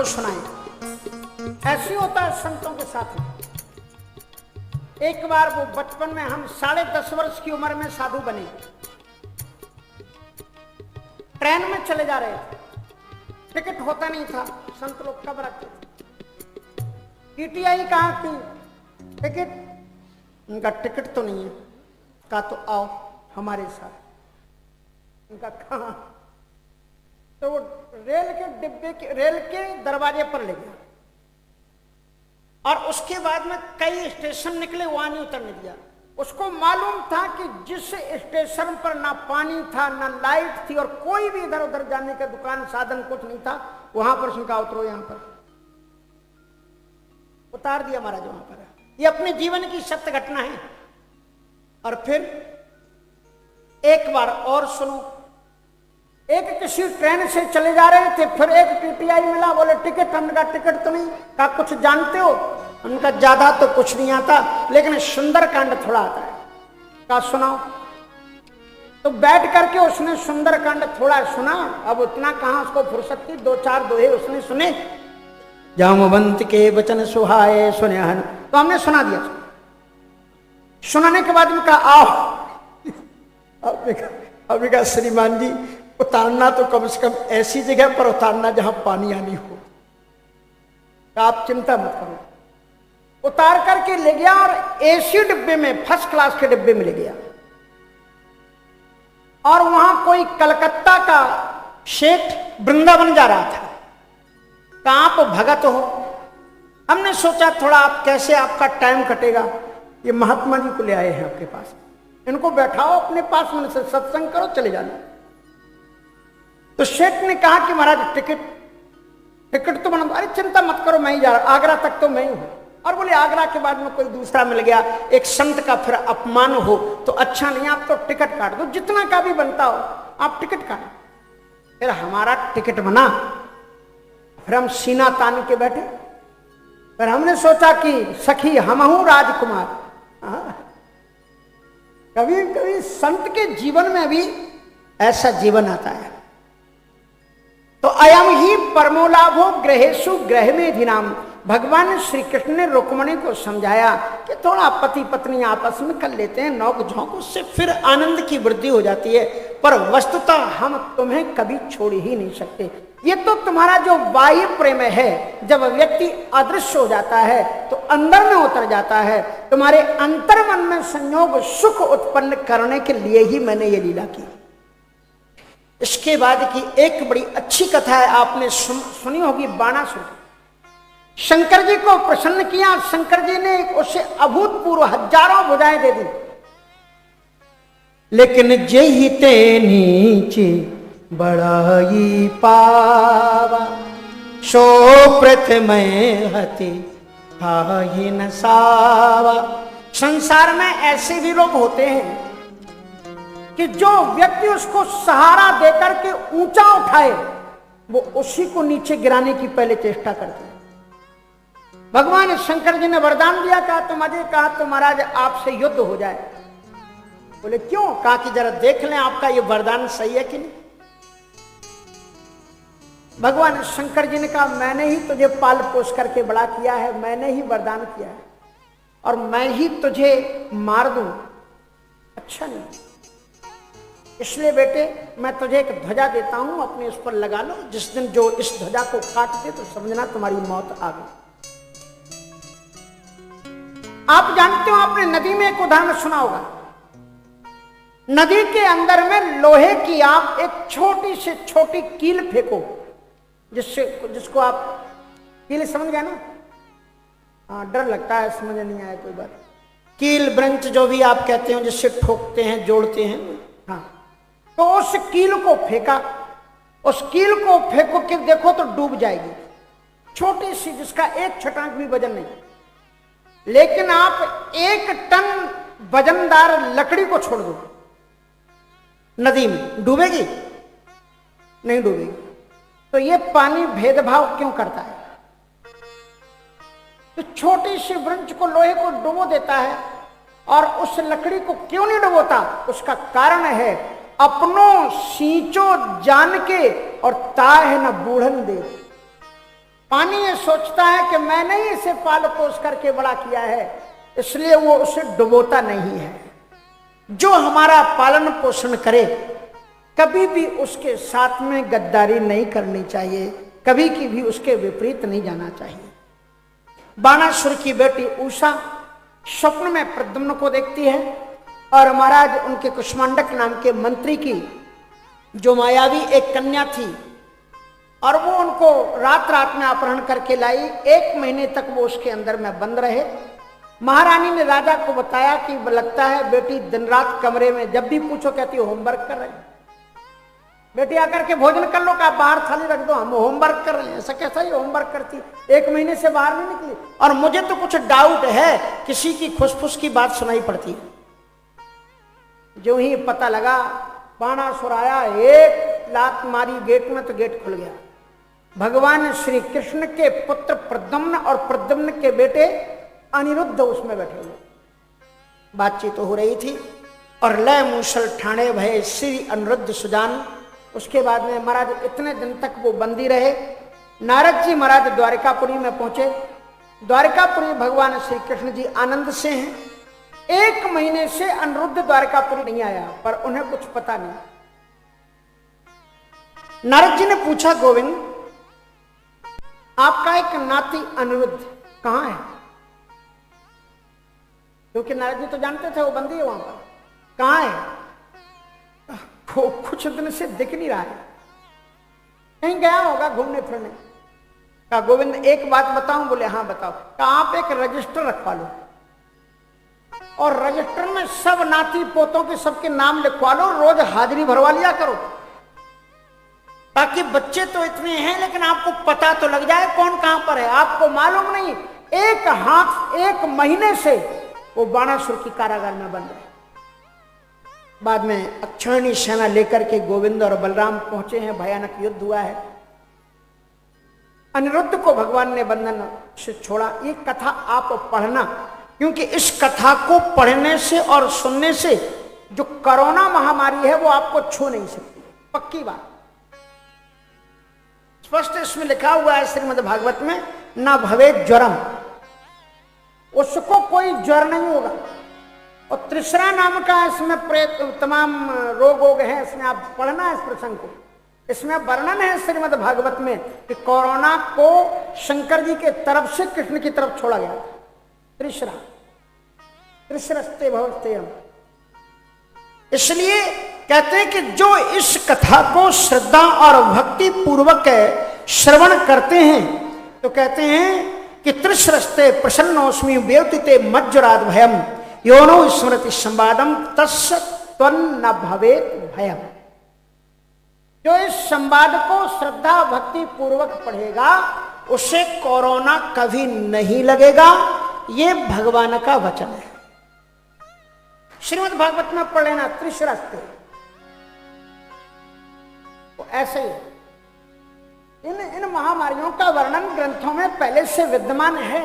सुनाए। ऐसे होता है संतों के साथ में। एक बार वो बचपन में हम 10.5 वर्ष की उम्र में साधु बने, ट्रेन में चले जा रहे थे, टिकट होता नहीं था, संत लोग कब रखते थे, टीटीआई कहाँ थी, टिकट, उनका टिकट तो नहीं है, कहा तो आओ हमारे साथ, उनका कहाँ, तो वो रेल के दरवाजे पर ले गया और उसके बाद में कई स्टेशन निकले, वहां नहीं उतरने दिया। उसको मालूम था कि जिस स्टेशन पर ना पानी था ना लाइट थी और कोई भी इधर उधर जाने का दुकान साधन कुछ नहीं था, वहां पर उसने कहा उतरो, यहां पर उतार दिया महाराज वहां पर। ये अपने जीवन की सत्य घटना है। और फिर एक बार और सुनो, एक किसी ट्रेन से चले जा रहे थे, फिर एक टीटीआई मिला, बोले टिकट, हमने कहा टिकट तो नहीं, कहा कुछ जानते हो, उनका ज्यादा तो कुछ नहीं आता लेकिन सुंदरकांड थोड़ा आता है, कहा सुनाओ। तो बैठ करके उसने सुंदरकांड थोड़ा सुना। अब उतना कहां उसको फुर्सत थी, 2-4 दोहे उसने सुने। जामवंत के वचन सुहाए सुने हन, तो हमने सुना दिया। सुनाने के बाद में कहा आओ, अभी कहा श्रीमान जी उतारना तो कम से कम ऐसी जगह पर उतारना जहां पानी आनी हो, आप चिंता मत करो। उतार करके ले गया और एसी डिब्बे में, फर्स्ट क्लास के डिब्बे में ले गया। और वहां कोई कलकत्ता का शेठ वृंदावन जा रहा था, कहां आप भगत हो, हमने सोचा थोड़ा आप कैसे आपका टाइम कटेगा, ये महात्मा जी को ले आए हैं आपके पास, इनको बैठाओ अपने पास, उनसे सत्संग करो, चले जाना। तो शेठ ने कहा कि महाराज टिकट तो बना, अरे चिंता मत करो मैं ही जा रहा, आगरा तक तो मैं ही हूं। और बोले आगरा के बाद में कोई दूसरा मिल गया, एक संत का फिर अपमान हो तो अच्छा नहीं, आप तो टिकट काट दो, जितना का भी बनता हो आप टिकट काट। फिर हमारा टिकट बना, फिर हम सीना तान के बैठे, फिर हमने सोचा कि सखी हम हूं राजकुमार। कभी कभी संत के जीवन में भी ऐसा जीवन आता है। तो अयम ही परमोलाभो ग्रहेशु ग्रह में धिनाम, भगवान श्री कृष्ण ने रुक्मिणी को समझाया कि थोड़ा पति पत्नी आपस में कर लेते हैं नौक झोंक, उससे फिर आनंद की वृद्धि हो जाती है, पर वस्तुतः हम तुम्हें कभी छोड़ ही नहीं सकते। ये तो तुम्हारा जो बाह्य प्रेम है, जब व्यक्ति अदृश्य हो जाता है तो अंदर में उतर जाता है, तुम्हारे अंतर मन में संयोग सुख उत्पन्न करने के लिए ही मैंने ये लीला की। इसके बाद की एक बड़ी अच्छी कथा है, आपने सुनी होगी, बाणासुर। शंकर जी को प्रसन्न किया, शंकर जी ने उसे अभूतपूर्व हजारों भुजाएं दे दी, लेकिन जेहि ते नीचे बड़ाई पावा, सो प्रथम हति थाहि न सावा। संसार में ऐसे भी लोग होते हैं कि जो व्यक्ति उसको सहारा देकर के ऊंचा उठाए, वो उसी को नीचे गिराने की पहले चेष्टा करते हैं। भगवान शंकर जी ने वरदान दिया, कहा तुम अजय, कहा तो महाराज आपसे युद्ध हो जाए। बोले क्यों, कहा कि जरा देख लें आपका ये वरदान सही है कि नहीं। भगवान शंकर जी ने कहा मैंने ही तुझे पाल पोस करके बड़ा किया है, मैंने ही वरदान किया है और मैं ही तुझे मार दूं, अच्छा नहीं। इसलिए बेटे मैं तुझे एक ध्वजा देता हूं, अपने उस पर लगा लो, जिस दिन जो इस ध्वजा को काट दे तो समझना तुम्हारी मौत आ गई। आप जानते हो, आपने नदी में एक उदाहरण सुना होगा, नदी के अंदर में लोहे की आप एक छोटी से छोटी कील फेंको, जिसको आप कील समझ गए ना, हाँ डर लगता है समझ नहीं आया कोई बात, कील ब्रंच जो भी आप कहते हो जिससे ठोकते हैं जोड़ते हैं, हाँ, तो उस कील को फेंका, उस कील को फेंको कि देखो तो डूब जाएगी, छोटी सी, जिसका एक छटाक भी वजन नहीं। लेकिन आप 1 टन वजनदार लकड़ी को छोड़ दो नदी में, डूबेगी नहीं डूबेगी। तो ये पानी भेदभाव क्यों करता है, तो छोटी सी वृक्ष को, लोहे को डुबो देता है और उस लकड़ी को क्यों नहीं डुबोता, उसका कारण है अपनों सींचो जान के और ताह न बूढ़न दे। पानी ये सोचता है कि मैंने ही इसे पाल पोस करके बड़ा किया है, इसलिए वो उसे डुबोता नहीं है। जो हमारा पालन पोषण करे, कभी भी उसके साथ में गद्दारी नहीं करनी चाहिए, कभी की भी उसके विपरीत नहीं जाना चाहिए। बाणासुर की बेटी उषा स्वप्न में प्रद्युम्न को देखती है और महाराज उनके कुष्मांडक नाम के मंत्री की जो मायावी एक कन्या थी, और वो उनको रात रात में अपहरण करके लाई। 1 महीने तक वो उसके अंदर में बंद रहे। महारानी ने राजा को बताया कि लगता है बेटी दिन रात कमरे में, जब भी पूछो कहती है होमवर्क कर रहे, बेटी आकर के भोजन कर लो, का बाहर थाली रख दो, हम होमवर्क कर रहे हैं। ऐसा कैसा ही होमवर्क करती, 1 महीने से बाहर नहीं निकली। और मुझे तो कुछ डाउट है, किसी की खुसफुस की बात सुनाई पड़ती। जो ही पता लगा बाणासुर आया, 1 लात मारी गेट में तो गेट खुल गया। भगवान श्री कृष्ण के पुत्र प्रद्युम्न और प्रद्युम्न के बेटे अनिरुद्ध उसमें बैठे हुए बातचीत तो हो रही थी। और लय मूसल ठाणे भय श्री अनिरुद्ध सुजान। उसके बाद में महाराज इतने दिन तक वो बंदी रहे। नारद जी महाराज द्वारिकापुरी में पहुंचे। द्वारिकापुरी भगवान श्री कृष्ण जी आनंद से हैं। 1 महीने से अनिरुद्ध द्वारिकापुरी नहीं आया, पर उन्हें कुछ पता नहीं। नारद जी ने पूछा, गोविंद आपका एक नाती अनिरुद्ध कहां है? क्योंकि नारद जी तो जानते थे वो बंदी है वहां पर। कहां है? वो कुछ दिन से दिख नहीं रहा है, कहीं गया होगा घूमने फिरने। कहा गोविंद एक बात बताऊं? बोले हाँ बताओ। कहा आप एक रजिस्टर रखवा लो और रजिस्टर में सब नाती पोतों के सबके नाम लिखवा लो, रोज हाजिरी भरवा लिया करो, ताकि बच्चे तो इतने हैं लेकिन आपको पता तो लग जाए कौन कहां पर है। आपको मालूम नहीं, 1 महीने से वो बाणासुर की कारागार में बंद है। बाद में अक्षौहिणी सेना लेकर के गोविंद और बलराम पहुंचे हैं, भयानक युद्ध हुआ है। अनिरुद्ध को भगवान ने बंधन से छोड़ा। ये कथा आप पढ़ना, क्योंकि इस कथा को पढ़ने से और सुनने से जो कोरोना महामारी है वो आपको छू नहीं सकती, पक्की बात। स्पष्ट इसमें लिखा हुआ है श्रीमद् भागवत में, ना भवे ज्वरम, उसको कोई ज्वर नहीं होगा। और त्रिसरा नाम का इसमें तमाम रोग हैं, इसमें आप पढ़ना है इस प्रसंग को। इसमें वर्णन है श्रीमद् भागवत में कि कोरोना को शंकर जी के तरफ से कृष्ण की तरफ छोड़ा गया। त्रिसरस्ते भवस्ते हम, इसलिए कहते हैं कि जो इस कथा को श्रद्धा और भक्ति पूर्वक श्रवण करते हैं तो कहते हैं कि त्रिसरस्ते प्रसन्नोस्मि व्योतिते मज्जराद भयम योनो स्मृति संवादम तस्य त्वन्न भवेत् भयम। जो इस संवाद को श्रद्धा भक्ति पूर्वक पढ़ेगा उसे कोरोना कभी नहीं लगेगा। ये भगवान का वचन है। श्रीमद् भागवत में पढ़ लेना त्रिसरस्ते, तो ऐसे ही इन महामारियों का वर्णन ग्रंथों में पहले से विद्यमान है।